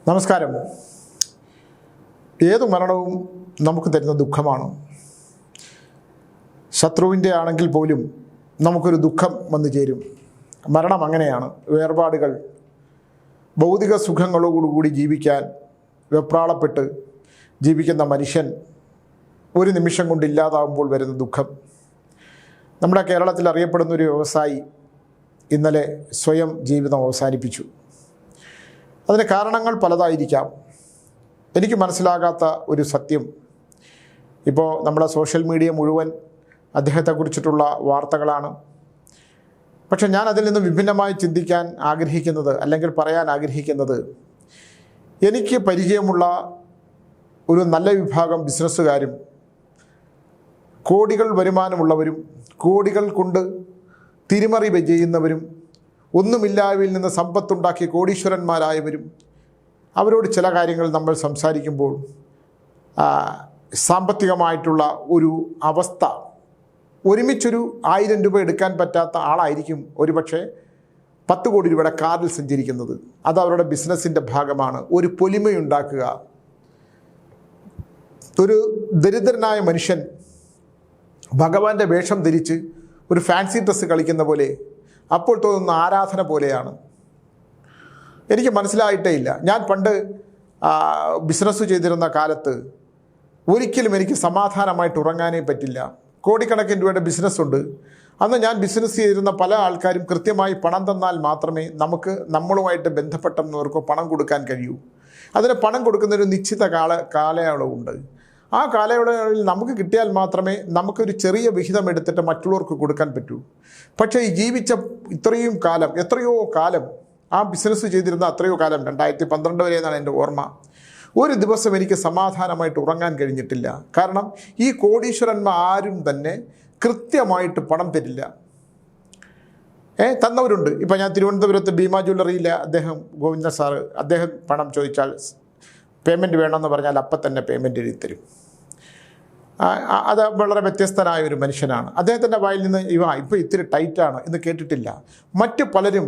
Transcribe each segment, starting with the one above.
നമസ്കാരം. ഏതു മരണവും നമുക്ക് തരുന്ന ദുഃഖമാണ്. ശത്രുവിൻ്റെ ആണെങ്കിൽ പോലും നമുക്കൊരു ദുഃഖം വന്നു ചേരും. മരണം അങ്ങനെയാണ്. വേർപാടുകൾ, ഭൗതിക സുഖങ്ങളോടുകൂടി ജീവിക്കാൻ വെപ്രാളപ്പെട്ട് ജീവിക്കുന്ന മനുഷ്യൻ ഒരു നിമിഷം കൊണ്ട് ഇല്ലാതാവുമ്പോൾ വരുന്ന ദുഃഖം. നമ്മുടെ കേരളത്തിൽ അറിയപ്പെടുന്നൊരു വ്യവസായി ഇന്നലെ സ്വയം ജീവിതം അവസാനിപ്പിച്ചു. അതിന് കാരണങ്ങൾ പലതായിരിക്കാം. എനിക്ക് മനസ്സിലാകാത്ത ഒരു സത്യം, ഇപ്പോൾ നമ്മുടെ സോഷ്യൽ മീഡിയ മുഴുവൻ അദ്ദേഹത്തെക്കുറിച്ചിട്ടുള്ള വാർത്തകളാണ്. പക്ഷെ ഞാൻ അതിൽ നിന്ന് വിഭിന്നമായി ചിന്തിക്കാൻ ആഗ്രഹിക്കുന്നത്, അല്ലെങ്കിൽ പറയാൻ ആഗ്രഹിക്കുന്നത്, എനിക്ക് പരിചയമുള്ള ഒരു നല്ല വിഭാഗം ബിസിനസ്സുകാരും കോടികൾ വരുമാനമുള്ളവരും കോടികൾ കൊണ്ട് തിരിമറി ചെയ്യുന്നവരും ഒന്നുമില്ലായ്മയിൽ നിന്ന് സമ്പത്തുണ്ടാക്കി കോടീശ്വരന്മാരായവരും അവരോട് ചില കാര്യങ്ങൾ നമ്മൾ സംസാരിക്കുമ്പോൾ സാമ്പത്തികമായിട്ടുള്ള ഒരു അവസ്ഥ, ഒരുമിച്ചൊരു 1000 രൂപ എടുക്കാൻ പറ്റാത്ത ആളായിരിക്കും ഒരുപക്ഷെ 10 കോടി രൂപയുടെ കാറിൽ സഞ്ചരിക്കുന്നത്. അത് അവരുടെ ബിസിനസ്സിൻ്റെ ഭാഗമാണ്. ഒരു പൊലിമയുണ്ടാക്കുക. ഒരു ദരിദ്രനായ മനുഷ്യൻ ഭഗവാന്റെ വേഷം ധരിച്ച് ഒരു ഫാൻസി ഡ്രസ്സ് കളിക്കുന്ന പോലെ അപ്പോൾ തോന്നുന്ന ആരാധന പോലെയാണ്. എനിക്ക് മനസ്സിലായിട്ടേ ഇല്ല. ഞാൻ പണ്ട് ബിസിനസ് ചെയ്തിരുന്ന കാലത്ത് ഒരിക്കലും എനിക്ക് സമാധാനമായിട്ട് ഉറങ്ങാനേ പറ്റില്ല. കോടിക്കണക്കിന് രൂപയുടെ ബിസിനസ്സുണ്ട്. അന്ന് ഞാൻ ബിസിനസ് ചെയ്തിരുന്ന പല ആൾക്കാരും കൃത്യമായി പണം തന്നാൽ മാത്രമേ നമുക്ക് നമ്മളുമായിട്ട് ബന്ധപ്പെട്ടവർക്ക് പണം കൊടുക്കാൻ കഴിയൂ. അതിന് പണം കൊടുക്കുന്നൊരു നിശ്ചിത കാലയളവുണ്ട്. ആ കാലയളവിൽ നമുക്ക് കിട്ടിയാൽ മാത്രമേ നമുക്കൊരു ചെറിയ വിഹിതം എടുത്തിട്ട് മറ്റുള്ളവർക്ക് കൊടുക്കാൻ പറ്റൂ. പക്ഷേ ഈ ജീവിച്ച ഇത്രയും കാലം, എത്രയോ കാലം ആ ബിസിനസ് ചെയ്തിരുന്ന അത്രയോ കാലം, 2012 വരെ എന്നാണ് എൻ്റെ ഓർമ്മ, ഒരു ദിവസം എനിക്ക് സമാധാനമായിട്ട് ഉറങ്ങാൻ കഴിഞ്ഞിട്ടില്ല. കാരണം ഈ കോടീശ്വരന്മാർ ആരും തന്നെ കൃത്യമായിട്ട് പണം തരില്ല. തന്നവരുണ്ട്. ഇപ്പം ഞാൻ തിരുവനന്തപുരത്ത് ഭീമ ജ്വല്ലറിയിലെ അദ്ദേഹം ഗോവിന്ദൻ സാറ്, അദ്ദേഹം പണം ചോദിച്ചാൽ പേയ്മെൻറ്റ് വേണമെന്ന് പറഞ്ഞാൽ അപ്പം തന്നെ പേയ്മെൻറ്റ് എഴുതി തരും. അത് വളരെ വ്യത്യസ്തനായ ഒരു മനുഷ്യനാണ്. അദ്ദേഹത്തിൻ്റെ വായിൽ നിന്ന് ഇപ്പോൾ ഇത്തിരി ടൈറ്റാണ് എന്ന് കേട്ടിട്ടില്ല. മറ്റു പലരും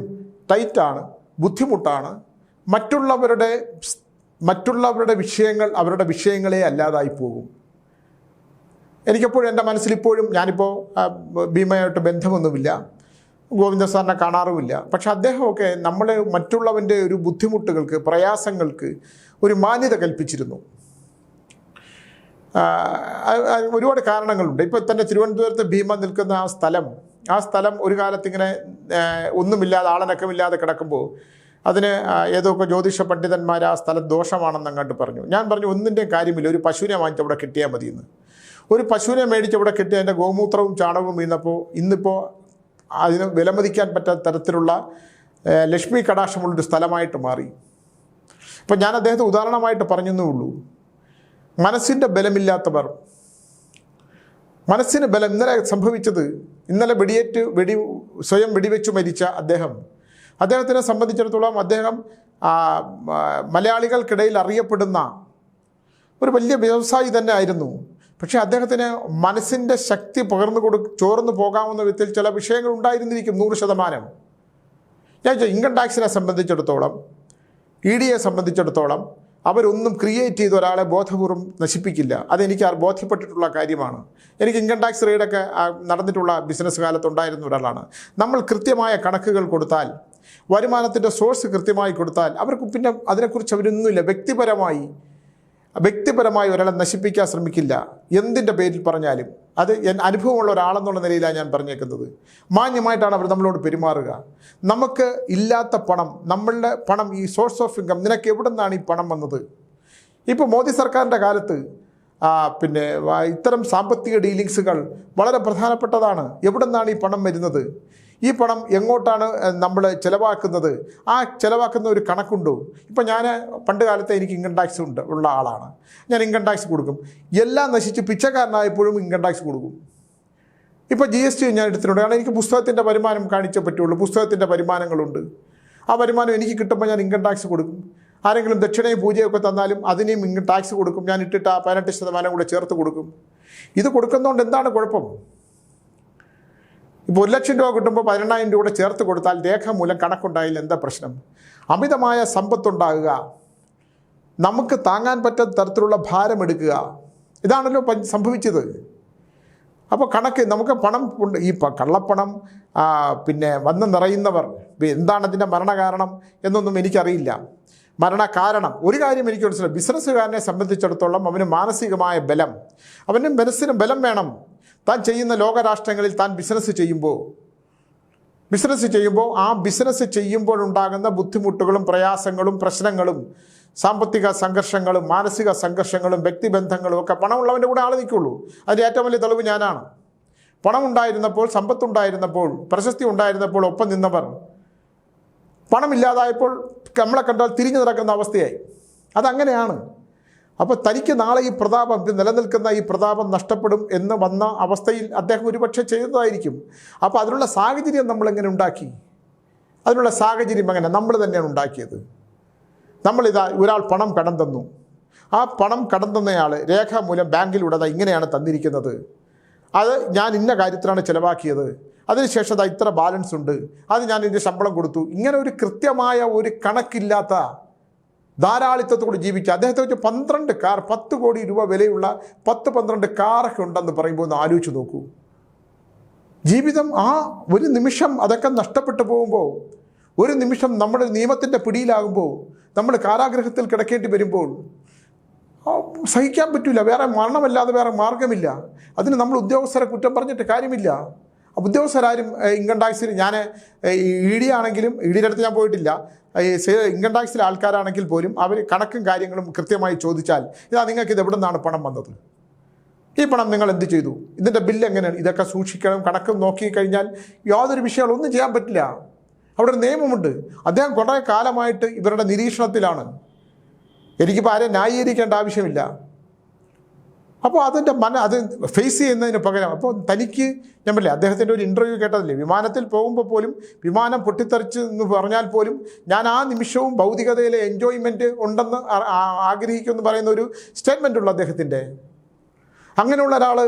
ടൈറ്റാണ്, ബുദ്ധിമുട്ടാണ്, മറ്റുള്ളവരുടെ വിഷയങ്ങൾ അവരുടെ വിഷയങ്ങളെ അല്ലാതായി പോകും. എനിക്കെപ്പോഴും എൻ്റെ മനസ്സിലിപ്പോഴും, ഞാനിപ്പോൾ ഭീമയായിട്ട് ബന്ധമൊന്നുമില്ല, ഗോവിന്ദ സാറിനെ കാണാറുമില്ല, പക്ഷെ അദ്ദേഹമൊക്കെ നമ്മളെ മറ്റുള്ളവൻ്റെ ഒരു ബുദ്ധിമുട്ടുകൾക്ക്, പ്രയാസങ്ങൾക്ക് ഒരു മാന്യത കൽപ്പിച്ചിരുന്നു. ഒരുപാട് കാരണങ്ങളുണ്ട്. ഇപ്പോൾ തന്നെ തിരുവനന്തപുരത്ത് ഭീമ നിൽക്കുന്ന ആ സ്ഥലം ഒരു കാലത്തിങ്ങനെ ഒന്നുമില്ലാതെ, ആളനക്കമില്ലാതെ കിടക്കുമ്പോൾ അതിന് ഏതൊക്കെ ജ്യോതിഷ പണ്ഡിതന്മാർ ആ സ്ഥലം ദോഷമാണെന്ന് അങ്ങോട്ട് പറഞ്ഞു. ഞാൻ പറഞ്ഞു, ഒന്നിൻ്റെയും കാര്യമില്ല, ഒരു പശുവിനെ വാങ്ങിച്ച് അവിടെ കിട്ടിയാൽ മതിയെന്ന്. ഒരു പശുവിനെ മേടിച്ച് അവിടെ കിട്ടി അതിൻ്റെ ഗോമൂത്രവും ചാണകവും വീണപ്പോൾ ഇന്നിപ്പോൾ അതിന് വിലമതിക്കാൻ പറ്റാത്ത തരത്തിലുള്ള ലക്ഷ്മി കടാക്ഷമുള്ളൊരു സ്ഥലമായിട്ട് മാറി. ഇപ്പം ഞാൻ അദ്ദേഹത്തെ ഉദാഹരണമായിട്ട് പറഞ്ഞെന്നേ ഉള്ളൂ. മനസ്സിൻ്റെ ബലമില്ലാത്തവർ, മനസ്സിന് ബലം, ഇന്നലെ സംഭവിച്ചത്, ഇന്നലെ സ്വയം വെടിവെച്ചു മരിച്ച അദ്ദേഹത്തിനെ സംബന്ധിച്ചിടത്തോളം അദ്ദേഹം മലയാളികൾക്കിടയിൽ അറിയപ്പെടുന്ന ഒരു വലിയ വ്യവസായി തന്നെ ആയിരുന്നു. പക്ഷേ അദ്ദേഹത്തിന് മനസ്സിൻ്റെ ശക്തി ചോർന്നു പോകാവുന്ന വിധത്തിൽ ചില വിഷയങ്ങൾ ഉണ്ടായിരുന്നിരിക്കും 100%. ഞാൻ ഇൻകം ടാക്സിനെ സംബന്ധിച്ചിടത്തോളം, ED സംബന്ധിച്ചിടത്തോളം അവരൊന്നും ക്രിയേറ്റ് ചെയ്ത് ഒരാളെ ബോധപൂർവ്വം നശിപ്പിക്കില്ല. അതെനിക്ക് ബോധ്യപ്പെട്ടിട്ടുള്ള കാര്യമാണ്. എനിക്ക് ഇൻകം ടാക്സ് റെയ്ഡൊക്കെ നടന്നിട്ടുള്ള ബിസിനസ് കാലത്തുണ്ടായിരുന്ന ഒരാളാണ്. നമ്മൾ കൃത്യമായ കണക്കുകൾ കൊടുത്താൽ, വരുമാനത്തിൻ്റെ സോഴ്സ് കൃത്യമായി കൊടുത്താൽ അവർക്ക് പിന്നെ അതിനെക്കുറിച്ച് അവരൊന്നുമില്ല. വ്യക്തിപരമായി ഒരാളെ നശിപ്പിക്കാൻ ശ്രമിക്കില്ല. എന്തിൻ്റെ പേരിൽ പറഞ്ഞാലും അത് അനുഭവമുള്ള ഒരാളെന്നുള്ള നിലയിലാണ് ഞാൻ പറഞ്ഞേക്കുന്നത്. മാന്യമായിട്ടാണ് അവർ നമ്മളോട് പെരുമാറുക. നമുക്ക് ഇല്ലാത്ത പണം, നമ്മളുടെ പണം, ഈ സോഴ്സ് ഓഫ് ഇൻകം, നിനക്ക് എവിടെ നിന്നാണ് ഈ പണം വന്നത്? ഇപ്പോൾ മോദി സർക്കാരിൻ്റെ കാലത്ത് ഇത്തരം സാമ്പത്തിക ഡീലിങ്സുകൾ വളരെ പ്രധാനപ്പെട്ടതാണ്. എവിടെ നിന്നാണ് ഈ പണം വരുന്നത്? ഈ പണം എങ്ങോട്ടാണ് നമ്മൾ ചിലവാക്കുന്നത്? ആ ചിലവാക്കുന്ന ഒരു കണക്കുണ്ടോ? ഇപ്പം ഞാൻ പണ്ട് കാലത്തെ എനിക്ക് ഇൻകം ടാക്സ് ഉള്ള ആളാണ്. ഞാൻ ഇൻകം ടാക്സ് കൊടുക്കും. എല്ലാം നശിച്ച് പിച്ചക്കാരനായപ്പോഴും ഇൻകം ടാക്സ് കൊടുക്കും. ഇപ്പോൾ GST ഞാൻ എടുത്തിട്ടുണ്ട്. കാരണം എനിക്ക് പുസ്തകത്തിൻ്റെ വരുമാനം കാണിച്ചേ പറ്റുള്ളൂ. പുസ്തകത്തിൻ്റെ വരുമാനങ്ങളുണ്ട്. ആ വരുമാനം എനിക്ക് കിട്ടുമ്പോൾ ഞാൻ ഇൻകം ടാക്സ് കൊടുക്കും. ആരെങ്കിലും ദക്ഷിണയും പൂജയൊക്കെ തന്നാലും അതിനെയും ഇൻകം ടാക്സ് കൊടുക്കും. ഞാൻ ഇട്ടിട്ട് ആ 18% കൂടെ ചേർത്ത് കൊടുക്കും. ഇത് കൊടുക്കുന്നതുകൊണ്ട് എന്താണ് കുഴപ്പം? ഇപ്പോൾ 1 ലക്ഷം രൂപ കിട്ടുമ്പോൾ 18,000 രൂപ ചേർത്ത് കൊടുത്താൽ രേഖാമൂലം കണക്കുണ്ടായില്ല, എന്താ പ്രശ്നം? അമിതമായ സമ്പത്തുണ്ടാകുക, നമുക്ക് താങ്ങാൻ പറ്റാത്ത തരത്തിലുള്ള ഭാരമെടുക്കുക. ഇതാണല്ലോ സംഭവിച്ചത്. അപ്പോൾ കണക്ക് നമുക്ക് പണം ഉണ്ട്, ഈ കള്ളപ്പണം പിന്നെ വന്ന് നിറയുന്നവർ എന്താണ് അതിൻ്റെ മരണകാരണം എന്നൊന്നും എനിക്കറിയില്ല. മരണകാരണം ഒരു കാര്യം എനിക്ക് മനസ്സിലായി, ബിസിനസ്സുകാരനെ സംബന്ധിച്ചിടത്തോളം അവന് മാനസികമായ ബലം, അവന് മനസ്സിന് ബലം വേണം. താൻ ചെയ്യുന്ന ലോകരാഷ്ട്രങ്ങളിൽ താൻ ബിസിനസ് ചെയ്യുമ്പോൾ ആ ബിസിനസ് ചെയ്യുമ്പോഴുണ്ടാകുന്ന ബുദ്ധിമുട്ടുകളും പ്രയാസങ്ങളും പ്രശ്നങ്ങളും സാമ്പത്തിക സംഘർഷങ്ങളും മാനസിക സംഘർഷങ്ങളും വ്യക്തിബന്ധങ്ങളും ഒക്കെ പണമുള്ളവൻ്റെ കൂടെ ആൾ നിൽക്കുള്ളൂ. അതിൻ്റെ ഏറ്റവും വലിയ തെളിവ് ഞാനാണ്. പണമുണ്ടായിരുന്നപ്പോൾ, സമ്പത്തുണ്ടായിരുന്നപ്പോൾ, പ്രശസ്തി ഉണ്ടായിരുന്നപ്പോൾ ഒപ്പം നിന്നവർ പണമില്ലാതായപ്പോൾ നമ്മളെ കണ്ടാൽ തിരിഞ്ഞു നടക്കുന്ന അവസ്ഥയായി. അതങ്ങനെയാണ്. അപ്പോൾ തനിക്ക് നാളെ ഈ പ്രതാപം, നിലനിൽക്കുന്ന ഈ പ്രതാപം നഷ്ടപ്പെടും എന്ന് വന്ന അവസ്ഥയിൽ അദ്ദേഹം ഒരുപക്ഷെ ചെയ്തതായിരിക്കും. അപ്പോൾ അതിനുള്ള സാഹചര്യം നമ്മളെങ്ങനെ ഉണ്ടാക്കി? അതിനുള്ള സാഹചര്യം എങ്ങനെ? നമ്മൾ തന്നെയാണ് ഉണ്ടാക്കിയത്. നമ്മളിതാ ഒരാൾ പണം കടം തന്നു. ആ പണം കടം തന്നയാൾ രേഖാമൂലം ബാങ്കിലൂടെ ഇങ്ങനെയാണ് തന്നിരിക്കുന്നത്, അത് ഞാൻ ഇന്ന കാര്യത്തിലാണ് ചിലവാക്കിയത്, അതിനുശേഷം അത് ഇത്ര ബാലൻസ് ഉണ്ട്, അത് ഞാൻ ഇതിൻ്റെ ശമ്പളം കൊടുത്തു. ഇങ്ങനെ ഒരു കൃത്യമായ ഒരു കണക്കില്ലാത്ത ധാരാളിത്തത്തോട് ജീവിക്കുക. അദ്ദേഹത്തെ വെച്ച് 12 കാർ, 10 കോടി രൂപ വിലയുള്ള 10-12 കാറൊക്കെ ഉണ്ടെന്ന് പറയുമ്പോൾ ഒന്ന് ആലോചിച്ച് നോക്കൂ. ജീവിതം ആ ഒരു നിമിഷം അതൊക്കെ നഷ്ടപ്പെട്ടു പോകുമ്പോൾ, ഒരു നിമിഷം നമ്മുടെ നിയമത്തിൻ്റെ പിടിയിലാകുമ്പോൾ, നമ്മൾ കാരാഗ്രഹത്തിൽ കിടക്കേണ്ടി വരുമ്പോൾ സഹിക്കാൻ പറ്റില്ല. വേറെ മരണമല്ലാതെ വേറെ മാർഗമില്ല. അതിന് നമ്മൾ ഉദ്യോഗസ്ഥരെ കുറ്റം പറഞ്ഞിട്ട് കാര്യമില്ല. ഉദ്യോഗസ്ഥരാരും ഇൻകം ടാക്സിൽ, ഞാൻ ഇ ഡി ആണെങ്കിലും, ഇ ഡിയുടെ അടുത്ത് ഞാൻ പോയിട്ടില്ല, ഇൻകം ടാക്സിലെ ആൾക്കാരാണെങ്കിൽ പോലും അവർ കണക്കും കാര്യങ്ങളും കൃത്യമായി ചോദിച്ചാൽ, ഇതാ നിങ്ങൾക്ക് ഇത് എവിടെ നിന്നാണ് പണം വന്നത്, ഈ പണം നിങ്ങൾ എന്ത് ചെയ്തു, ഇതിൻ്റെ ബില്ല് എങ്ങനെയാണ്, ഇതൊക്കെ സൂക്ഷിക്കണം. കണക്കും നോക്കിക്കഴിഞ്ഞാൽ യാതൊരു വിഷയങ്ങളൊന്നും ചെയ്യാൻ പറ്റില്ല. അവിടെ ഒരു നിയമമുണ്ട്. അദ്ദേഹം കുറേ കാലമായിട്ട് ഇവരുടെ നിരീക്ഷണത്തിലാണ്. എനിക്കിപ്പോൾ ആരെയും ന്യായീകരിക്കേണ്ട ആവശ്യമില്ല. അപ്പോൾ അതിൻ്റെ അത് ഫേസ് ചെയ്യുന്നതിന് പകരം, അപ്പോൾ തനിക്ക് ഞാൻ പറയില്ലേ, അദ്ദേഹത്തിൻ്റെ ഒരു ഇൻ്റർവ്യൂ കേട്ടതില്ലേ, വിമാനത്തിൽ പോകുമ്പോൾ പോലും വിമാനം പൊട്ടിത്തെറിച്ച് എന്ന് പറഞ്ഞാൽ പോലും ഞാൻ ആ നിമിഷവും ഭൗതികതയിലെ എൻജോയ്മെൻറ്റ് ഉണ്ടെന്ന് ആഗ്രഹിക്കുമെന്ന് പറയുന്ന ഒരു സ്റ്റേറ്റ്മെൻ്റ് ഉള്ളു അദ്ദേഹത്തിൻ്റെ. അങ്ങനെയുള്ള ഒരാൾ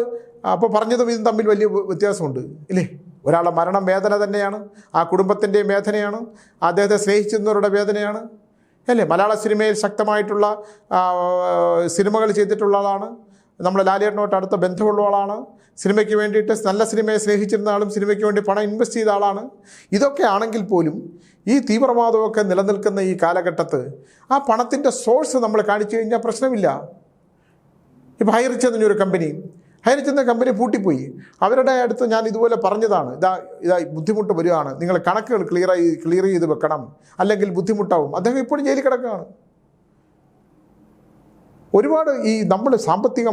അപ്പോൾ പറഞ്ഞതും ഇതും തമ്മിൽ വലിയ വ്യത്യാസമുണ്ട് ഇല്ലേ? ഒരാളുടെ മരണം വേദന തന്നെയാണ്, ആ കുടുംബത്തിൻ്റെയും വേദനയാണ്, അദ്ദേഹത്തെ സ്നേഹിച്ചിരുന്നവരുടെ വേദനയാണ് അല്ലേ? മലയാള സിനിമയിൽ ശക്തമായിട്ടുള്ള സിനിമകൾ ചെയ്തിട്ടുള്ള ആളാണ്. നമ്മുടെ ലാലേട്ടനോട്ട് അടുത്ത ബന്ധമുള്ള ആളാണ്. സിനിമയ്ക്ക് വേണ്ടിയിട്ട് നല്ല സിനിമയെ സ്നേഹിച്ചിരുന്ന ആളും സിനിമയ്ക്ക് വേണ്ടി പണം ഇൻവെസ്റ്റ് ചെയ്ത ആളാണ്. ഇതൊക്കെ ആണെങ്കിൽ പോലും ഈ തീവ്രവാദമൊക്കെ നിലനിൽക്കുന്ന ഈ കാലഘട്ടത്ത് ആ പണത്തിൻ്റെ സോഴ്സ് നമ്മൾ കാണിച്ചു കഴിഞ്ഞാൽ പ്രശ്നമില്ല. ഇപ്പോൾ ഹൈറിച്ച് എന്നൊരു കമ്പനി, ഹൈറിച്ച് എന്ന കമ്പനി പൂട്ടിപ്പോയി. അവരുടെ അടുത്ത് ഞാൻ ഇതുപോലെ പറഞ്ഞതാണ്, ഇതാ ബുദ്ധിമുട്ട് വരികയാണ്, നിങ്ങൾ കണക്കുകൾ ക്ലിയർ ചെയ്ത് വെക്കണം, അല്ലെങ്കിൽ ബുദ്ധിമുട്ടാവും. അദ്ദേഹം ഇപ്പോഴും ജയിലിൽ കിടക്കുകയാണ്. ഒരുപാട് ഈ നമ്മൾ സാമ്പത്തിക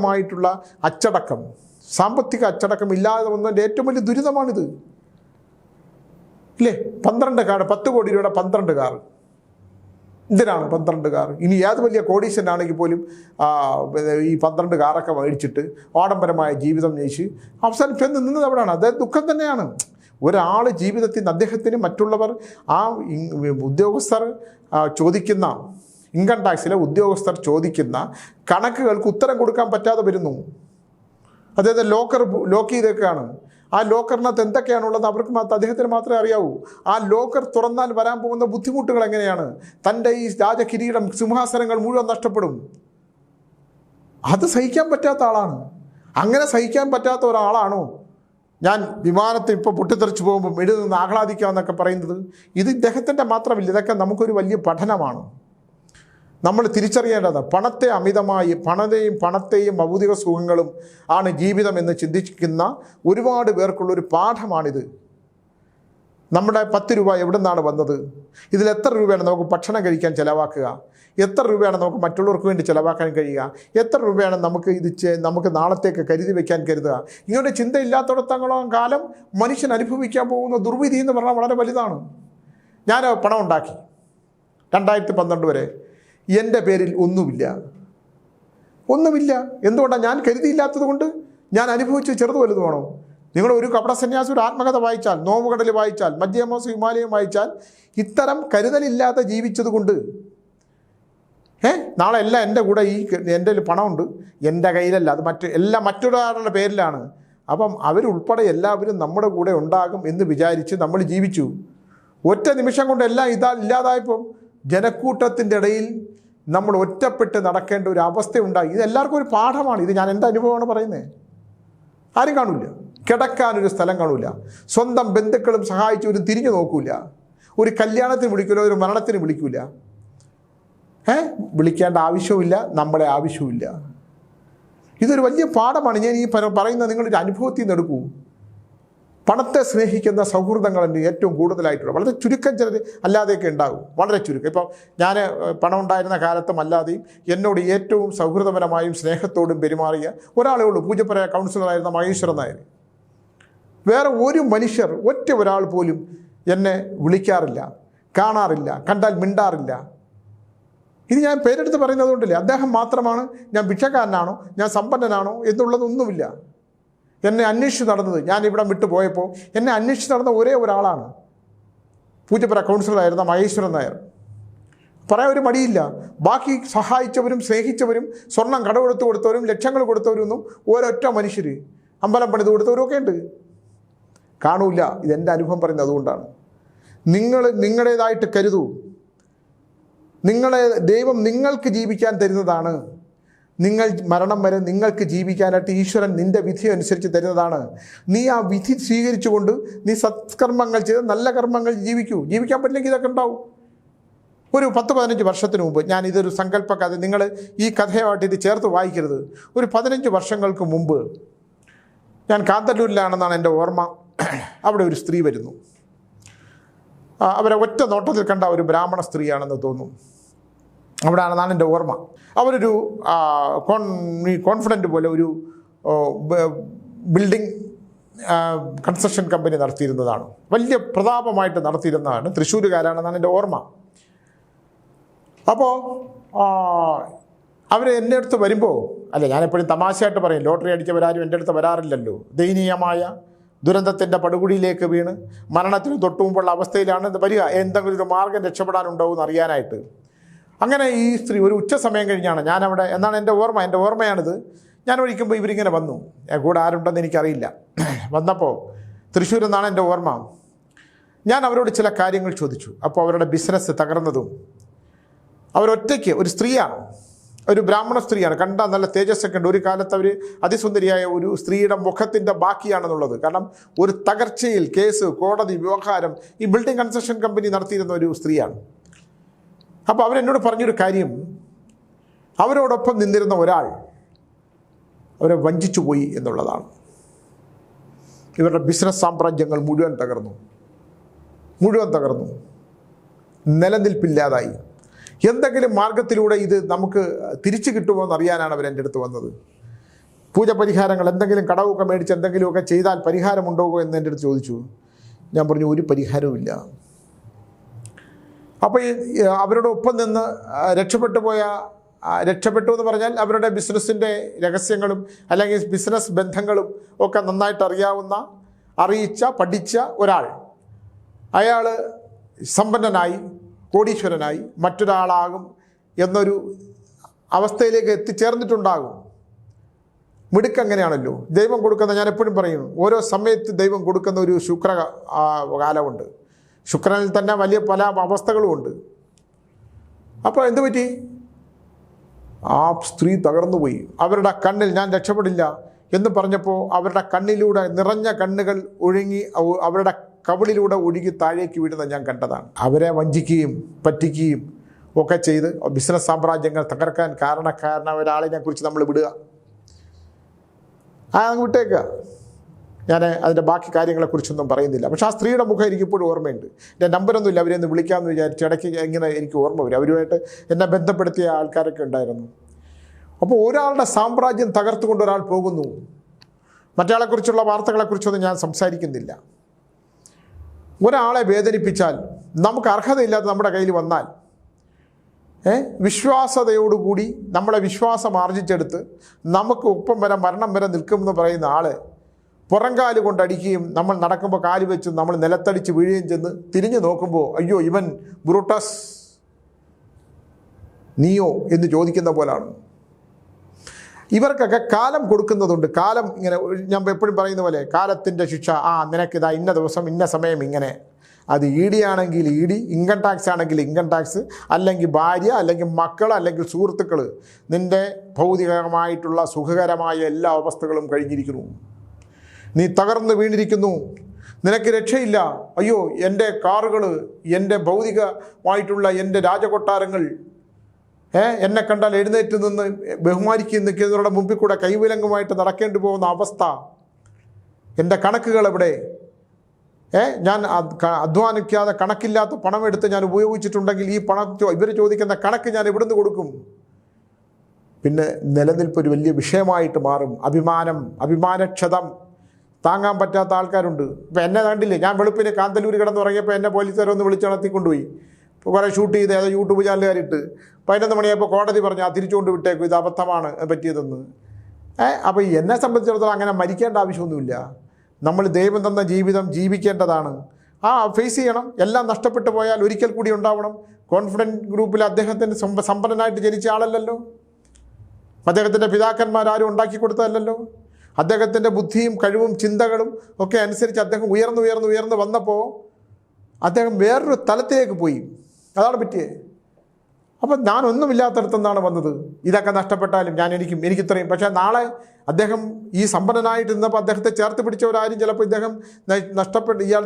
അച്ചടക്കം ഇല്ലാതെ വന്നതിൻ്റെ ഏറ്റവും വലിയ ദുരിതമാണിത് ഇല്ലേ? 12 കാർ, 10 കോടി രൂപയുടെ 12 കാർ. എന്തിനാണ് 12 കാർ? ഇനി ഏത് വലിയ കോടീശ്വരനാണെങ്കിൽ പോലും ഈ 12 കാറൊക്കെ മേടിച്ചിട്ട് ആഡംബരമായ ജീവിതം നയിച്ച് അവസാനം ചെന്ന് നിന്നത് എവിടെയാണ്? അത് ദുഃഖം തന്നെയാണ്. ഒരാൾ ജീവിതത്തിൽ നിന്ന് അദ്ദേഹത്തിന് മറ്റുള്ളവർ ആ ഉദ്യോഗസ്ഥർ ചോദിക്കുന്ന, ഇൻകം ടാക്സിലെ ഉദ്യോഗസ്ഥർ ചോദിക്കുന്ന കണക്കുകൾക്ക് ഉത്തരം കൊടുക്കാൻ പറ്റാതെ വരുന്നു. അതായത് ലോക്ക് ചെയ്തേക്കാണ്. ആ ലോക്കറിനകത്ത് എന്തൊക്കെയാണുള്ളത് അവർക്ക് അദ്ദേഹത്തിന് മാത്രമേ അറിയാവൂ. ആ ലോക്കർ തുറന്നാൽ വരാൻ പോകുന്ന ബുദ്ധിമുട്ടുകൾ എങ്ങനെയാണ്? തൻ്റെ ഈ രാജകിരീടം, സിംഹാസനങ്ങൾ മുഴുവൻ നഷ്ടപ്പെടും. അത് സഹിക്കാൻ പറ്റാത്ത ആളാണ്. അങ്ങനെ സഹിക്കാൻ പറ്റാത്ത ഒരാളാണോ ഞാൻ വിമാനത്തിൽ ഇപ്പോൾ പൊട്ടിത്തെറിച്ച് പോകുമ്പോൾ എഴുതുന്ന ആഹ്ലാദിക്കുക എന്നൊക്കെ പറയുന്നത്? ഇത് ഇദ്ദേഹത്തിൻ്റെ മാത്രമില്ല, ഇതൊക്കെ നമുക്കൊരു വലിയ പഠനമാണ്. നമ്മൾ തിരിച്ചറിയേണ്ടത് പണത്തെ അമിതമായി, പണത്തെയും ഭൗതിക സുഖങ്ങളും ആണ് ജീവിതം എന്ന് ചിന്തിക്കുന്ന ഒരുപാട് പേർക്കുള്ളൊരു പാഠമാണിത്. നമ്മുടെ 10 രൂപ എവിടെ നിന്നാണ് വന്നത്? ഇതിൽ എത്ര രൂപയാണ് നമുക്ക് ഭക്ഷണം കഴിക്കാൻ ചിലവാക്കുക? എത്ര രൂപയാണ് നമുക്ക് മറ്റുള്ളവർക്ക് വേണ്ടി ചിലവാക്കാൻ കഴിയുക? എത്ര രൂപയാണ് നമുക്ക് നാളത്തേക്ക് കരുതി വയ്ക്കാൻ കരുതുക? ഇങ്ങനെ ചിന്തയില്ലാത്തിടത്തോളം കാലം മനുഷ്യൻ അനുഭവിക്കാൻ പോകുന്ന ദുർവിധി എന്ന് പറഞ്ഞാൽ വളരെ വലുതാണ്. ഞാൻ പണം ഉണ്ടാക്കി 2012 വരെ, എൻ്റെ പേരിൽ ഒന്നുമില്ല. എന്തുകൊണ്ടാണ്? ഞാൻ കരുതിയില്ലാത്തത് കൊണ്ട് ഞാൻ അനുഭവിച്ച് ചെറുത് വലുതുമാണോ? നിങ്ങൾ ഒരു കപട സന്യാസിയുടെ ആത്മകഥ വായിച്ചാൽ, നോവുകടൽ വായിച്ചാൽ, മധ്യമോസ് ഹിമാലയം വായിച്ചാൽ, ഇത്തരം കരുതലില്ലാതെ ജീവിച്ചത് കൊണ്ട് നാളെ എല്ലാം എൻ്റെ കൂടെ എൻ്റെ പണമുണ്ട്, എൻ്റെ കയ്യിലല്ല, അത് മറ്റൊരാളുടെ പേരിലാണ്. അപ്പം അവരുൾപ്പെടെ എല്ലാവരും നമ്മുടെ കൂടെ ഉണ്ടാകും എന്ന് വിചാരിച്ച് നമ്മൾ ജീവിച്ചു. ഒറ്റ നിമിഷം കൊണ്ട് എല്ലാം ഇല്ലാതായപ്പം ജനക്കൂട്ടത്തിൻ്റെ ഇടയിൽ നമ്മൾ ഒറ്റപ്പെട്ട് നടക്കേണ്ട ഒരു അവസ്ഥയുണ്ടായി. ഇത് എല്ലാവർക്കും ഒരു പാഠമാണ്. ഇത് ഞാൻ എൻ്റെ അനുഭവമാണ് പറയുന്നത്. ആരും കാണില്ല, കിടക്കാനൊരു സ്ഥലം കാണില്ല, സ്വന്തം ബന്ധുക്കളും സഹായിച്ചവരും തിരിഞ്ഞു നോക്കൂല, ഒരു കല്യാണത്തിന് വിളിക്കില്ല, ഒരു മരണത്തിന് വിളിക്കില്ല, വിളിക്കേണ്ട ആവശ്യവുമില്ല, നമ്മളെ ആവശ്യവുമില്ല. ഇതൊരു വലിയ പാഠമാണ്. ഞാൻ ഈ പറയുന്നത് നിങ്ങളൊരു അനുഭവത്തിൽ നിന്ന് എടുക്കൂ. പണത്തെ സ്നേഹിക്കുന്ന സൗഹൃദങ്ങളുണ്ട് ഏറ്റവും കൂടുതലായിട്ടുള്ള. വളരെ ചുരുക്കം ചിലർ അല്ലാതെയൊക്കെ ഉണ്ടാകും, വളരെ ചുരുക്കം. ഇപ്പം ഞാൻ പണം ഉണ്ടായിരുന്ന കാലത്തും അല്ലാതെയും എന്നോട് ഏറ്റവും സൗഹൃദപരമായും സ്നേഹത്തോടും പെരുമാറിയ ഒരാളേ ഉള്ളൂ, പൂജപ്പുര കൗൺസിലറായിരുന്ന മഹേശ്വരൻ നായർ. വേറെ ഒരു മനുഷ്യർ, ഒറ്റ ഒരാൾ പോലും എന്നെ വിളിക്കാറില്ല, കാണാറില്ല, കണ്ടാൽ മിണ്ടാറില്ല. ഇത് ഞാൻ പേരെടുത്ത് പറയുന്നത് കൊണ്ടില്ല. അദ്ദേഹം മാത്രമാണ്. ഞാൻ ഭിക്ഷക്കാരനാണോ, ഞാൻ സമ്പന്നനാണോ എന്നുള്ളതൊന്നുമില്ല. എന്നെ അന്വേഷിച്ച് നടന്നത്, ഞാൻ ഇവിടെ വിട്ടു പോയപ്പോൾ എന്നെ അന്വേഷിച്ച് നടന്ന ഒരേ ഒരാളാണ് പൂജപ്പുര കൗൺസിലറായിരുന്ന മഹേശ്വരൻ നായർ. പറയാൻ ഒരു മടിയില്ല. ബാക്കി സഹായിച്ചവരും സ്നേഹിച്ചവരും സ്വർണം കടമെടുത്ത് കൊടുത്തവരും ലക്ഷങ്ങൾ കൊടുത്തവരൊന്നും ഒരൊറ്റ മനുഷ്യർ, അമ്പലം പണിത് കൊടുത്തവരും ഒക്കെ ഉണ്ട്, കാണൂല. ഇതെൻ്റെ അനുഭവം പറയുന്നത് അതുകൊണ്ടാണ്. നിങ്ങളുടേതായിട്ട് കരുതൂ. ദൈവം നിങ്ങൾക്ക് ജീവിക്കാൻ തരുന്നതാണ്. നിങ്ങൾ മരണം വരെ നിങ്ങൾക്ക് ജീവിക്കാനായിട്ട് ഈശ്വരൻ നിൻ്റെ വിധി അനുസരിച്ച് തരുന്നതാണ്. നീ ആ വിധി സ്വീകരിച്ചുകൊണ്ട് നീ സത്കർമ്മങ്ങൾ ചെയ്ത് നല്ല കർമ്മങ്ങൾ ജീവിക്കാൻ പറ്റില്ലെങ്കിൽ ഇതൊക്കെ ഉണ്ടാവും. ഒരു 10-15 വർഷത്തിന് മുമ്പ്, ഞാൻ ഇതൊരു സങ്കല്പ കഥ, നിങ്ങൾ ഈ കഥയുമായിട്ട് ഇത് ചേർത്ത് വായിക്കരുത്. ഒരു 15 വർഷങ്ങൾക്ക് മുമ്പ് ഞാൻ കാന്തല്ലൂരിലാണെന്നാണ് എൻ്റെ ഓർമ്മ. അവിടെ ഒരു സ്ത്രീ വരുന്നു. അവരെ ഒറ്റ നോട്ടത്തിൽ കണ്ട ഒരു ബ്രാഹ്മണ സ്ത്രീയാണെന്ന് തോന്നുന്നു. അവിടെ ആണെന്നാണ് എൻ്റെ ഓർമ്മ. അവരൊരു കോൺഫിഡൻറ്റ് പോലെ ഒരു ബിൽഡിംഗ് കൺസ്ട്രക്ഷൻ കമ്പനി നടത്തിയിരുന്നതാണ്. വലിയ പ്രതാപമായിട്ട് നടത്തിയിരുന്നതാണ്. തൃശ്ശൂരുകാരാണെന്നാണ് എൻ്റെ ഓർമ്മ. അപ്പോൾ അവർ എൻ്റെ അടുത്ത് വരുമ്പോൾ, അല്ല ഞാനെപ്പോഴും തമാശയായിട്ട് പറയും, ലോട്ടറി അടിച്ചവരാരും എൻ്റെ അടുത്ത് വരാറില്ലല്ലോ. ദയനീയമായ ദുരന്തത്തിൻ്റെ പടുകുടിയിലേക്ക് വീണ് മരണത്തിന് തൊട്ടുമുമ്പുള്ള അവസ്ഥയിലാണ് വരിക. എന്തെങ്കിലും ഒരു മാർഗം രക്ഷപ്പെടാനുണ്ടോ എന്ന് അറിയാനായിട്ട്. അങ്ങനെ ഈ സ്ത്രീ ഒരു ഉച്ച സമയം കഴിഞ്ഞാണ് ഞാനവിടെ, എന്നാണ് എൻ്റെ ഓർമ്മയാണിത്. ഞാൻ ഒഴിക്കുമ്പോൾ ഇവരിങ്ങനെ വന്നു. കൂടെ ആരുണ്ടെന്ന് എനിക്കറിയില്ല. വന്നപ്പോൾ തൃശ്ശൂർ എന്നാണ് എൻ്റെ ഓർമ്മ. ഞാൻ അവരോട് ചില കാര്യങ്ങൾ ചോദിച്ചു. അപ്പോൾ അവരുടെ ബിസിനസ് തകർന്നതും, അവരൊറ്റയ്ക്ക്, ഒരു സ്ത്രീയാണ്, ഒരു ബ്രാഹ്മണ സ്ത്രീയാണ്, കണ്ടാൽ നല്ല തേജസ്സൊക്കെ ഉണ്ട്. ഒരു കാലത്ത് അവർ അതിസുന്ദരിയായ ഒരു സ്ത്രീയുടെ മുഖത്തിൻ്റെ ബാക്കിയാണെന്നുള്ളത്. കാരണം ഒരു തകർച്ചയിൽ കേസ്, കോടതി, വ്യവഹാരം ഈ ബിൽഡിംഗ് കൺസ്ട്രക്ഷൻ കമ്പനി നടത്തിയിരുന്ന ഒരു സ്ത്രീയാണ്. അപ്പോൾ അവരെന്നോട് പറഞ്ഞൊരു കാര്യം, അവരോടൊപ്പം നിന്നിരുന്ന ഒരാൾ അവരെ വഞ്ചിച്ചു പോയി എന്നുള്ളതാണ്. ഇവരുടെ ബിസിനസ് സാമ്രാജ്യങ്ങൾ മുഴുവൻ തകർന്നു, നിലനിൽപ്പില്ലാതായി. എന്തെങ്കിലും മാർഗത്തിലൂടെ ഇത് നമുക്ക് തിരിച്ചു കിട്ടുമോ എന്നറിയാനാണ് അവരെൻ്റെ അടുത്ത് വന്നത്. പൂജ പരിഹാരങ്ങൾ, എന്തെങ്കിലും കടവൊക്കെ മേടിച്ച് എന്തെങ്കിലുമൊക്കെ ചെയ്താൽ പരിഹാരമുണ്ടാകുമോ എന്ന് എൻ്റെ അടുത്ത് ചോദിച്ചു. ഞാൻ പറഞ്ഞു ഒരു പരിഹാരവുമില്ല. അപ്പോൾ അവരുടെ ഒപ്പം നിന്ന് രക്ഷപ്പെട്ടു എന്ന് പറഞ്ഞാൽ അവരുടെ ബിസിനസ്സിൻ്റെ രഹസ്യങ്ങളും അല്ലെങ്കിൽ ബിസിനസ് ബന്ധങ്ങളും ഒക്കെ നന്നായിട്ട് അറിയിച്ച പഠിച്ച ഒരാൾ, അയാൾ സമ്പന്നനായി കോടീശ്വരനായി മറ്റൊരാളാകും എന്നൊരു അവസ്ഥയിലേക്ക് എത്തിച്ചേർന്നിട്ടുണ്ടാകും. മിടുക്കങ്ങനെയാണല്ലോ ദൈവം കൊടുക്കുന്ന. ഞാൻ എപ്പോഴും പറയും, ഓരോ സമയത്ത് ദൈവം കൊടുക്കുന്ന ഒരു കാലമുണ്ട്. ശുക്രനിൽ തന്നെ വലിയ പല അവസ്ഥകളുമുണ്ട്. അപ്പോൾ എന്തു പറ്റി? ആ സ്ത്രീ തകർന്നുപോയി. അവരുടെ കണ്ണിൽ ഞാൻ രക്ഷപ്പെടില്ല എന്ന് പറഞ്ഞപ്പോൾ അവരുടെ കണ്ണിലൂടെ നിറഞ്ഞ കണ്ണുകൾ ഒഴുങ്ങി അവരുടെ കവിളിലൂടെ ഒഴുകി താഴേക്ക് വീഴുന്ന ഞാൻ കണ്ടതാണ്. അവരെ വഞ്ചിക്കുകയും പറ്റിക്കുകയും ഒക്കെ ചെയ്ത് ബിസിനസ് സാമ്രാജ്യങ്ങൾ തകർക്കാൻ കാരണക്കാരനായ ഒരാളിനെ കുറിച്ച് നമ്മൾ വിടുക, അങ്ങ് വിട്ടേക്കുക. ഞാൻ അതിൻ്റെ ബാക്കി കാര്യങ്ങളെക്കുറിച്ചൊന്നും പറയുന്നില്ല. പക്ഷേ ആ സ്ത്രീയുടെ മുഖം എനിക്കിപ്പോഴും ഓർമ്മയുണ്ട്. എൻ്റെ നമ്പരൊന്നുമില്ല, അവരെ ഒന്ന് വിളിക്കാമെന്ന് വിചാരിച്ച് ഇടയ്ക്ക് ഇങ്ങനെ എനിക്ക് ഓർമ്മ വരും. അവരുമായിട്ട് എന്നെ ബന്ധപ്പെടുത്തിയ ആൾക്കാരൊക്കെ ഉണ്ടായിരുന്നു. അപ്പോൾ ഒരാളുടെ സാമ്രാജ്യം തകർത്തുകൊണ്ട് ഒരാൾ പോകുന്നു. മറ്റയാളെക്കുറിച്ചുള്ള വാർത്തകളെക്കുറിച്ചൊന്നും ഞാൻ സംസാരിക്കുന്നില്ല. ഒരാളെ വേദനിപ്പിച്ചാൽ, നമുക്ക് അർഹതയില്ലാത്ത നമ്മുടെ കയ്യിൽ വന്നാൽ, വിശ്വാസതയോടുകൂടി നമ്മളെ വിശ്വാസം ആർജിച്ചെടുത്ത് നമുക്ക് ഒപ്പം വരെ മരണം വരെ നിൽക്കുമെന്ന് പറയുന്ന ആൾ പുറംകാല് കൊണ്ടടിക്കുകയും നമ്മൾ നടക്കുമ്പോൾ കാല് വെച്ച് നമ്മൾ നിലത്തടിച്ച് വീഴുകയും ചെന്ന് തിരിഞ്ഞു നോക്കുമ്പോൾ അയ്യോ ഇവൻ ബ്രൂട്ടസ് നീയോ എന്ന് ചോദിക്കുന്ന പോലാണ്. ഇവർക്കൊക്കെ കാലം കൊടുക്കുന്നതുണ്ട്. കാലം ഇങ്ങനെ, ഞാൻ എപ്പോഴും പറയുന്ന പോലെ കാലത്തിൻ്റെ ശിക്ഷ, നിനക്കിതാ ഇന്ന ദിവസം ഇന്ന സമയം ഇങ്ങനെ, അത് ഇ ഡി ആണെങ്കിൽ ഇ ഡി, ഇൻകം ടാക്സ് ആണെങ്കിൽ ഇൻകം ടാക്സ്, അല്ലെങ്കിൽ ഭാര്യ, അല്ലെങ്കിൽ മക്കൾ, അല്ലെങ്കിൽ സുഹൃത്തുക്കൾ, നിൻ്റെ ഭൗതികമായിട്ടുള്ള സുഖകരമായ എല്ലാ അവസ്ഥകളും കഴിഞ്ഞിരിക്കുന്നു. നീ തകർന്ന് വീണിരിക്കുന്നു, നിനക്ക് രക്ഷയില്ല. അയ്യോ, എൻ്റെ കാറുകൾ, എൻ്റെ ഭൗതികമായിട്ടുള്ള എൻ്റെ രാജകൊട്ടാരങ്ങൾ, എന്നെ കണ്ടാൽ എഴുന്നേറ്റ് നിന്ന് ബഹുമാനിക്കുന്ന നിൽക്കുന്നവരുടെ മുമ്പിൽ കൂടെ കൈവിലങ്ങുമായിട്ട് നടക്കേണ്ടി പോകുന്ന അവസ്ഥ, എൻ്റെ കണക്കുകൾ എവിടെ? ഞാൻ അധ്വാനിക്കാതെ കണക്കില്ലാത്ത പണമെടുത്ത് ഞാൻ ഉപയോഗിച്ചിട്ടുണ്ടെങ്കിൽ ഈ പണം ഇവർ ചോദിക്കുന്ന കണക്ക് ഞാൻ എവിടുന്ന് കൊടുക്കും? പിന്നെ നിലനിൽപ്പ് ഒരു വലിയ വിഷയമായിട്ട് മാറും. അഭിമാനക്ഷതം താങ്ങാൻ പറ്റാത്ത ആൾക്കാരുണ്ട്. ഇപ്പം എന്നെ കണ്ടില്ലേ, ഞാൻ വെളുപ്പിന് കാന്തല്ലൂർ കിടന്നുറങ്ങിയപ്പോൾ എന്നെ പോലീസുകാരൊന്ന് വിളിച്ച് നടത്തിക്കൊണ്ടുപോയി. ഇപ്പോൾ കുറേ ഷൂട്ട് ചെയ്ത് ഏതോ യൂട്യൂബ് ചാനലുകാരിട്ട് 11 മണിയായപ്പോൾ കോടതി പറഞ്ഞു തിരിച്ചുകൊണ്ട് വിട്ടേക്കും, ഇത് അബദ്ധമാണ് പറ്റിയതെന്ന്. അപ്പോൾ എന്നെ സംബന്ധിച്ചിടത്തോളം അങ്ങനെ മരിക്കേണ്ട ആവശ്യമൊന്നുമില്ല. നമ്മൾ ദൈവം തന്ന ജീവിതം ജീവിക്കേണ്ടതാണ്. ഫേസ് ചെയ്യണം. എല്ലാം നഷ്ടപ്പെട്ടു പോയാൽ ഒരിക്കൽ കൂടി ഉണ്ടാവണം. കോൺഫിഡൻറ്റ് ഗ്രൂപ്പിൽ അദ്ദേഹത്തിന് സമ്പന്നനായിട്ട് ജനിച്ച ആളല്ലല്ലോ. അദ്ദേഹത്തിൻ്റെ പിതാക്കന്മാരാരും ഉണ്ടാക്കി കൊടുത്തതല്ലല്ലോ. അദ്ദേഹത്തിൻ്റെ ബുദ്ധിയും കഴിവും ചിന്തകളും ഒക്കെ അനുസരിച്ച് അദ്ദേഹം ഉയർന്ന് വന്നപ്പോൾ അദ്ദേഹം വേറൊരു തലത്തിലേക്ക് പോയി. അതാണ് പറ്റിയത്. അപ്പം ഞാനൊന്നുമില്ലാത്തടത്തുനിന്നാണ് വന്നത്. ഇതൊക്കെ നഷ്ടപ്പെട്ടാലും എനിക്കിത്രയും. പക്ഷേ നാളെ അദ്ദേഹം ഈ സമ്പന്നനായിട്ട് നിന്നപ്പോൾ അദ്ദേഹത്തെ ചേർത്ത് പിടിച്ചവരാരും ചിലപ്പോൾ ഇദ്ദേഹം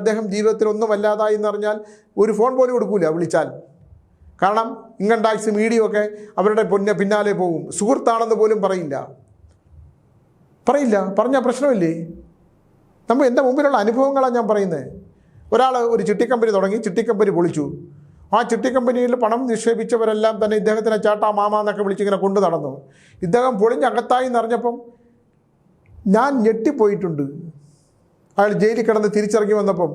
അദ്ദേഹം ജീവിതത്തിൽ ഒന്നുമല്ലാതായി എന്ന് പറഞ്ഞാൽ ഒരു ഫോൺ പോലും കൊടുക്കൂല വിളിച്ചാൽ. കാരണം ഇൻകം ടാക്സ് മീഡിയമൊക്കെ അവരുടെ പിന്നാലെ പോകും. സുഹൃത്താണെന്ന് പോലും പറയില്ല. പറഞ്ഞാൽ പ്രശ്നമില്ലേ? എൻ്റെ മുമ്പിലുള്ള അനുഭവങ്ങളാണ് ഞാൻ പറയുന്നത്. ഒരാൾ ഒരു ചിട്ടിക്കമ്പനി തുടങ്ങി, ചിട്ടിക്കമ്പനി പൊളിച്ചു. ആ ചിട്ടിക്കമ്പനിയിൽ പണം നിക്ഷേപിച്ചവരെല്ലാം തന്നെ ഇദ്ദേഹത്തിനെ ചേട്ടാ മാമ എന്നൊക്കെ വിളിച്ചിങ്ങനെ കൊണ്ടു നടന്നു. ഇദ്ദേഹം പൊളിഞ്ഞകത്തായി എന്നറിഞ്ഞപ്പം ഞാൻ ഞെട്ടിപ്പോയിട്ടുണ്ട്. അയാൾ ജയിലിൽ കിടന്ന് തിരിച്ചിറങ്ങി വന്നപ്പം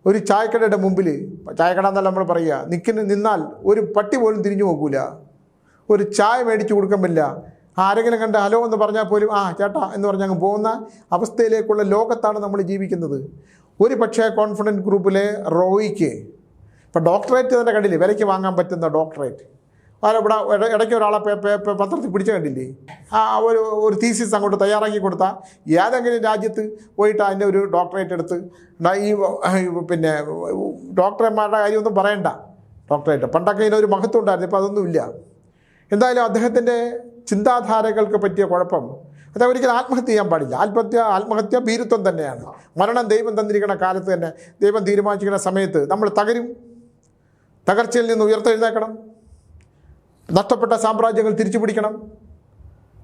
ഒരു ചായക്കടയുടെ മുമ്പിൽ, ചായക്കട എന്നല്ല നമ്മൾ പറയുക, നിന്നാൽ ഒരു പട്ടി പോലും തിരിഞ്ഞു നോക്കൂല. ഒരു ചായ മേടിച്ച് കൊടുക്കാൻ പറ്റില്ല. ആരെങ്കിലും കണ്ട് ഹലോ എന്ന് പറഞ്ഞാൽ പോലും ചേട്ടാ എന്ന് പറഞ്ഞ് അങ്ങ് പോകുന്ന അവസ്ഥയിലേക്കുള്ള ലോകത്താണ് നമ്മൾ ജീവിക്കുന്നത്. ഒരു പക്ഷേ കോൺഫിഡൻറ്റ് ഗ്രൂപ്പിലെ റോയിക്ക് ഇപ്പോൾ ഡോക്ടറേറ്റ് തന്നെ കണ്ടില്ലേ, വിലയ്ക്ക് വാങ്ങാൻ പറ്റുന്ന ഡോക്ടറേറ്റ്. ഇവിടെ ഇടയ്ക്ക് ഒരാളെ പത്രത്തിൽ പിടിച്ചു കണ്ടില്ലേ, ഒരു തീസിസ് അങ്ങോട്ട് തയ്യാറാക്കി കൊടുത്താൽ ഏതെങ്കിലും രാജ്യത്ത് പോയിട്ട് അതിൻ്റെ ഒരു ഡോക്ടറേറ്റ് എടുത്ത് ഈ പിന്നെ ഡോക്ടർമാരുടെ കാര്യമൊന്നും പറയണ്ട. ഡോക്ടറേറ്റ് പണ്ടൊക്കെ ഇതിനൊരു മഹത്വം ഉണ്ടായിരുന്നു, ഇപ്പോൾ അതൊന്നുമില്ല. എന്തായാലും അദ്ദേഹത്തിൻ്റെ ചിന്താധാരകൾക്ക് പറ്റിയ കുഴപ്പം, അദ്ദേഹം ഒരിക്കലും ആത്മഹത്യ ചെയ്യാൻ പാടില്ല. ആത്മഹത്യ ഭീരുത്വം തന്നെയാണ്. മരണം ദൈവം തന്നിരിക്കുന്ന കാലത്ത് തന്നെ, ദൈവം തീരുമാനിച്ചിരിക്കുന്ന സമയത്ത് നമ്മൾ തകർച്ചയിൽ നിന്ന് ഉയർത്തെഴുന്നേക്കണം. നഷ്ടപ്പെട്ട സാമ്രാജ്യങ്ങൾ തിരിച്ചു പിടിക്കണം.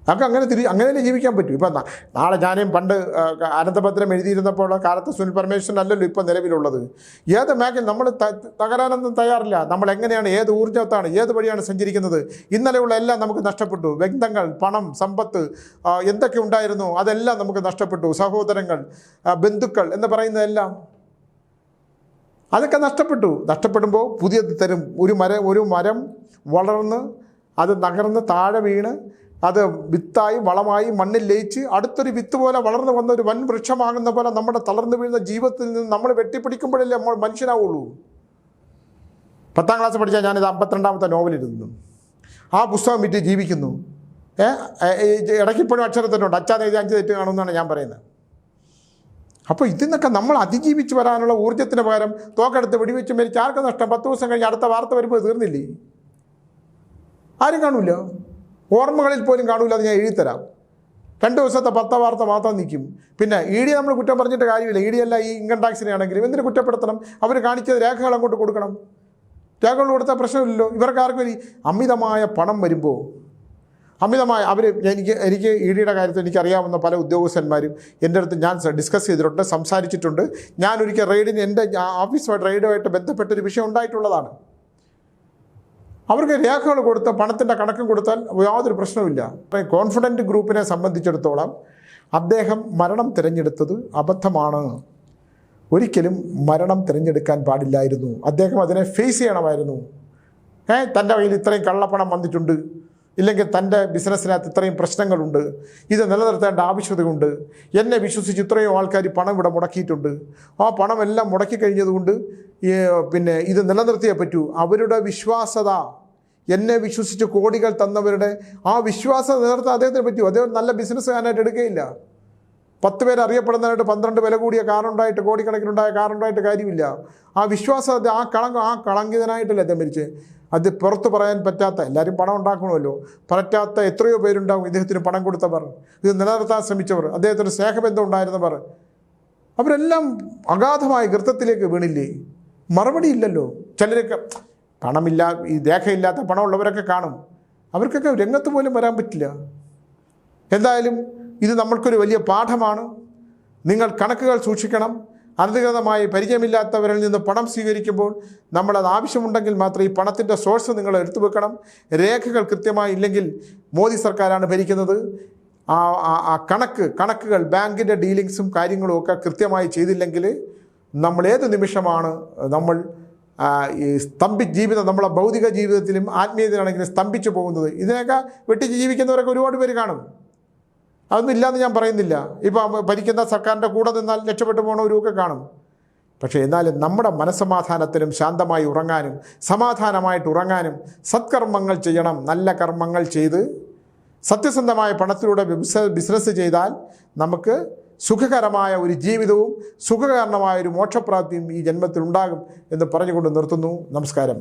നമുക്ക് അങ്ങനെ ജീവിക്കാൻ പറ്റും. ഇപ്പം നാളെ ഞാനും പണ്ട് അനന്തഭദ്രം എഴുതിയിരുന്നപ്പോൾ കാലത്ത് സുനിൽ പരമേശ്വരൻ അല്ലല്ലോ ഇപ്പം നിലവിലുള്ളത്. ഏത് മേഖല നമ്മൾ തകരാനൊന്നും തയ്യാറില്ല. നമ്മൾ എങ്ങനെയാണ്, ഏത് ഊർജ്ജത്താണ്, ഏത് വഴിയാണ് സഞ്ചരിക്കുന്നത്? ഇന്നലെയുള്ള എല്ലാം നമുക്ക് നഷ്ടപ്പെട്ടു. ബന്ധങ്ങൾ, പണം, സമ്പത്ത് എന്തൊക്കെ ഉണ്ടായിരുന്നു അതെല്ലാം നമുക്ക് നഷ്ടപ്പെട്ടു. സഹോദരങ്ങൾ, ബന്ധുക്കൾ എന്ന് പറയുന്നതെല്ലാം അതൊക്കെ നഷ്ടപ്പെടുമ്പോൾ പുതിയത് തരും. ഒരു മരം വളർന്ന് അത് നകർന്ന് താഴെ വീണ് അത് വിത്തായി വളമായി മണ്ണിൽ ലയിച്ച് അടുത്തൊരു വിത്ത് പോലെ വളർന്നു വന്ന ഒരു വൻ വൃക്ഷമാകുന്ന പോലെ നമ്മുടെ തളർന്നു വീഴുന്ന ജീവിതത്തിൽ നിന്ന് നമ്മൾ വെട്ടിപ്പിടിക്കുമ്പോഴല്ലേ നമ്മൾ മനുഷ്യനാവുള്ളൂ. 10ാം ക്ലാസ് പഠിച്ചാൽ ഞാനിത് 52ാമത്തെ നോവലിരുന്നു. ആ പുസ്തകം വിറ്റ് ജീവിക്കുന്നു. ഇടയ്ക്കിപ്പോഴും അക്ഷരത്തിനുണ്ട്, അച്ഛാ എഴുതി 5 തെറ്റ് കാണുമെന്നാണ് ഞാൻ പറയുന്നത്. അപ്പോൾ ഇതിന്നൊക്കെ നമ്മൾ അതിജീവിച്ച് വരാനുള്ള ഊർജ്ജത്തിന് പകരം തോക്കെടുത്ത് വെടിവെച്ച് മരിച്ച് ആർക്കും നഷ്ടം? 10 ദിവസം കഴിഞ്ഞ് അടുത്ത വാർത്ത വരുമ്പോൾ തീർന്നില്ലേ? ആരും കാണൂല, ഓർമ്മകളിൽ പോലും കാണൂല. അത് ഞാൻ എഴുതിത്തരാം. 2 ദിവസത്തെ 10 വാർത്ത മാത്രം നിൽക്കും. പിന്നെ ഇ ഡി നമ്മൾ കുറ്റം പറഞ്ഞിട്ട് കാര്യമില്ല. ഇ ഡി അല്ല ഈ ഇൻകം ടാക്സിനെ ആണെങ്കിലും എന്തിനു കുറ്റപ്പെടുത്തണം? അവർ കാണിച്ചത് രേഖകൾ അങ്ങോട്ട് കൊടുക്കണം. രേഖകൾ കൊടുത്താൽ പ്രശ്നമില്ലല്ലോ. ഇവർക്ക് ആർക്കും അമിതമായ പണം വരുമ്പോൾ എനിക്ക് ഇ ഡിയുടെ കാര്യത്തിൽ എനിക്കറിയാവുന്ന പല ഉദ്യോഗസ്ഥന്മാരും എൻ്റെ അടുത്ത് ഞാൻ ഡിസ്കസ് ചെയ്തിട്ടുണ്ട്, സംസാരിച്ചിട്ടുണ്ട്. ഞാനൊരിക്കൽ എൻ്റെ ഓഫീസുമായിട്ട് റെയ്ഡുമായിട്ട് ബന്ധപ്പെട്ടൊരു വിഷയം ഉണ്ടായിട്ടുള്ളതാണ്. അവർക്ക് രേഖകൾ കൊടുത്ത് പണത്തിൻ്റെ കണക്കും കൊടുത്താൽ യാതൊരു പ്രശ്നവുമില്ല. കോൺഫിഡൻറ്റ് ഗ്രൂപ്പിനെ സംബന്ധിച്ചിടത്തോളം അദ്ദേഹം മരണം തിരഞ്ഞെടുത്തത് അബദ്ധമാണ്. ഒരിക്കലും മരണം തിരഞ്ഞെടുക്കാൻ പാടില്ലായിരുന്നു. അദ്ദേഹം അതിനെ ഫേസ് ചെയ്യണമായിരുന്നു. തൻ്റെ കയ്യിൽ ഇത്രയും കള്ളപ്പണം വന്നിട്ടുണ്ട്, ഇല്ലെങ്കിൽ തൻ്റെ ബിസിനസ്സിനകത്ത് ഇത്രയും പ്രശ്നങ്ങളുണ്ട്, ഇത് നിലനിർത്തേണ്ട ആവശ്യകതയുണ്ട്, എന്നെ വിശ്വസിച്ച് ഇത്രയും ആൾക്കാർ പണം ഇവിടെ മുടക്കിയിട്ടുണ്ട്, ആ പണമെല്ലാം മുടക്കി കഴിഞ്ഞതുകൊണ്ട് പിന്നെ ഇത് നിലനിർത്തിയേ പറ്റൂ. അവരുടെ വിശ്വാസത, എന്നെ വിശ്വസിച്ച് കോടികൾ തന്നവരുടെ ആ വിശ്വാസം നിലനിർത്താൻ അദ്ദേഹത്തിന് പറ്റൂ. അദ്ദേഹം നല്ല ബിസിനസ്സുകാരനായിട്ട് എടുക്കുകയില്ല. 10 പേര് അറിയപ്പെടുന്നതായിട്ട് 12 വില കൂടിയ കാറുണ്ടായിട്ട് കോടിക്കണക്കിനുണ്ടായ കാറുണ്ടായിട്ട് കാര്യമില്ല. ആ വിശ്വാസം, ആ കളങ്കിതനായിട്ടല്ലേ അദ്ദേഹം മരിച്ചത്. അത് പുറത്ത് പറയാൻ പറ്റാത്ത, എല്ലാവരും പണം ഉണ്ടാക്കണമല്ലോ, പറ്റാത്ത എത്രയോ പേരുണ്ടാവും ഇദ്ദേഹത്തിന് പണം കൊടുത്തവർ, ഇത് നിലനിർത്താൻ ശ്രമിച്ചവർ, അദ്ദേഹത്തിന് സ്നേഹബന്ധം ഉണ്ടായിരുന്നവർ. അവരെല്ലാം അഗാധമായ ഗർത്തത്തിലേക്ക് വീണില്ലേ? മറുപടി ഇല്ലല്ലോ. ചിലരൊക്കെ പണമില്ല, ഈ രേഖയില്ലാത്ത പണമുള്ളവരൊക്കെ കാണും, അവർക്കൊക്കെ രംഗത്ത് പോലും വരാൻ പറ്റില്ല. എന്തായാലും ഇത് നമ്മൾക്കൊരു വലിയ പാഠമാണ്. നിങ്ങൾ കണക്കുകൾ സൂക്ഷിക്കണം. അനധികൃതമായി പരിചയമില്ലാത്തവരിൽ നിന്ന് പണം സ്വീകരിക്കുമ്പോൾ നമ്മളത് ആവശ്യമുണ്ടെങ്കിൽ മാത്രം ഈ പണത്തിൻ്റെ സോഴ്സ് നിങ്ങൾ എടുത്തു വെക്കണം. രേഖകൾ കൃത്യമായി ഇല്ലെങ്കിൽ, മോദി സർക്കാരാണ് ഭരിക്കുന്നത്, കണക്കുകൾ ബാങ്കിൻ്റെ ഡീലിങ്സും കാര്യങ്ങളും ഒക്കെ കൃത്യമായി ചെയ്തില്ലെങ്കിൽ നമ്മൾ ഏത് നിമിഷമാണ് നമ്മൾ ഈ ജീവിതം, നമ്മളെ ഭൗതിക ജീവിതത്തിലും ആത്മീയതയിലാണെങ്കിലും സ്തംഭിച്ചു പോകുന്നത്. ഇതിനൊക്കെ വെട്ടിച്ച് ജീവിക്കുന്നവരൊക്കെ ഒരുപാട് പേര് കാണും. അതൊന്നും ഇല്ലയെന്ന് ഞാൻ പറയുന്നില്ല. ഇപ്പം ഭരിക്കുന്ന സർക്കാരിൻ്റെ കൂടെ നിന്നാൽ രക്ഷപ്പെട്ടു പോകണവരുമൊക്കെ കാണും. പക്ഷേ എന്നാലും നമ്മുടെ മനസ്സമാധാനത്തിനും ശാന്തമായി ഉറങ്ങാനും സമാധാനമായിട്ട് ഉറങ്ങാനും സത്കർമ്മങ്ങൾ ചെയ്യണം. നല്ല കർമ്മങ്ങൾ ചെയ്ത് സത്യസന്ധമായ പണത്തിലൂടെ ബിസിനസ് ചെയ്താൽ നമുക്ക് സുഖകരമായ ഒരു ജീവിതവും സുഖകരമായ ഒരു മോക്ഷപ്രാപ്തിയും ഈ ജന്മത്തിൽ ഉണ്ടാകും എന്ന് പറഞ്ഞുകൊണ്ട് നിർത്തുന്നു. നമസ്കാരം.